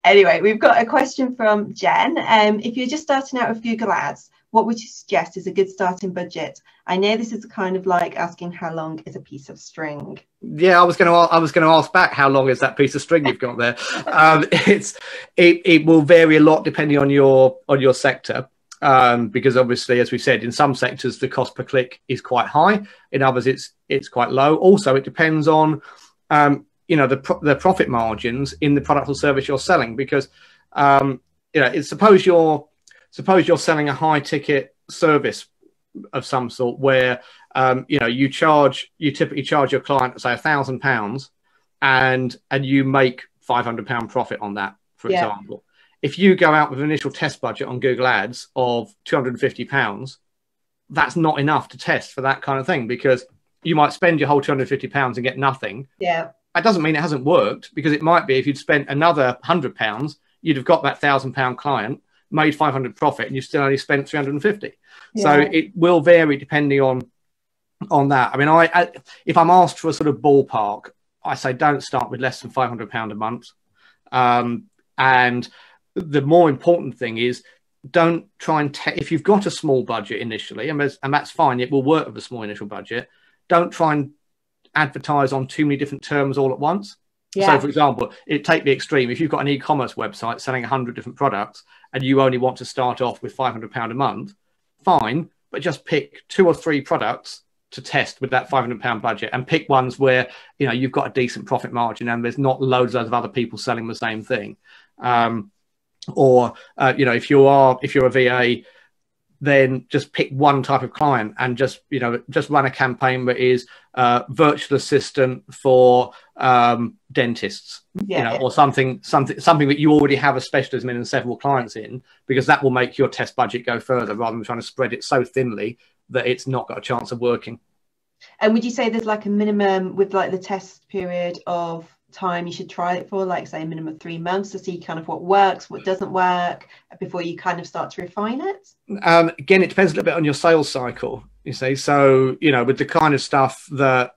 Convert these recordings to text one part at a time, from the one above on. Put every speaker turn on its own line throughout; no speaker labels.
Anyway, we've got a question from Jen. If you're just starting out with Google Ads, what would you suggest is a good starting budget? I know this is kind of like asking how long is a piece of string.
Yeah, I was going to ask back, how long is that piece of string you've got there? It will vary a lot depending on your sector, because obviously, as we said, in some sectors the cost per click is quite high, in others it's quite low. Also, it depends on the profit margins in the product or service you're selling, because suppose you're selling a high ticket service of some sort where you typically charge your client, say, £1,000, and you make £500 profit on that, for example. If you go out with an initial test budget on Google Ads of £250, that's not enough to test for that kind of thing, because you might spend your whole £250 and get nothing.
Yeah.
That doesn't mean it hasn't worked, because it might be if you'd spent another £100, you'd have got that £1,000 client, made 500 profit, and you still only spent 350. So it will vary depending on that. I mean, if I'm asked for a sort of ballpark, I say don't start with less than £500 a month. And the more important thing is, don't try and if you've got a small budget initially, and that's fine, it will work with a small initial budget. Don't try and advertise on too many different terms all at once. So, for example, take the extreme. If you've got an e-commerce website selling 100 different products and you only want to start off with £500 a month, fine, but just pick 2 or 3 products to test with that £500 budget, and pick ones where you've got a decent profit margin and there's not loads of other people selling the same thing. If you're a VA, then just pick one type of client and just run a campaign that is virtual assistant for dentists, or something that you already have a specialism in and several clients in, because that will make your test budget go further, rather than trying to spread it so thinly that it's not got a chance of working.
And would you say there's like a minimum with like the test period of time you should try it for, like say a minimum of 3 months, to see kind of what works, what doesn't work, before you kind of start to refine it?
Again, it depends a little bit on your sales cycle, you see. So with the kind of stuff that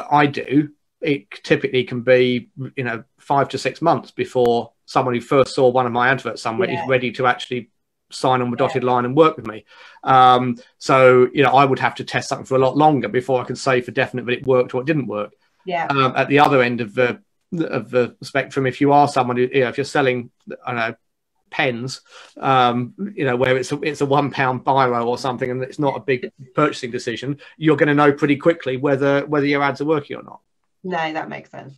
I do, it typically can be 5 to 6 months before someone who first saw one of my adverts somewhere is ready to actually sign on the dotted line and work with me. So I would have to test something for a lot longer before I can say for definite that it worked or it didn't work. At the other end of the spectrum, if you are someone who, if you're selling, I don't know, pens, where it's a £1 biro or something, and it's not a big purchasing decision, you're going to know pretty quickly whether your ads are working or not.
No, that makes sense.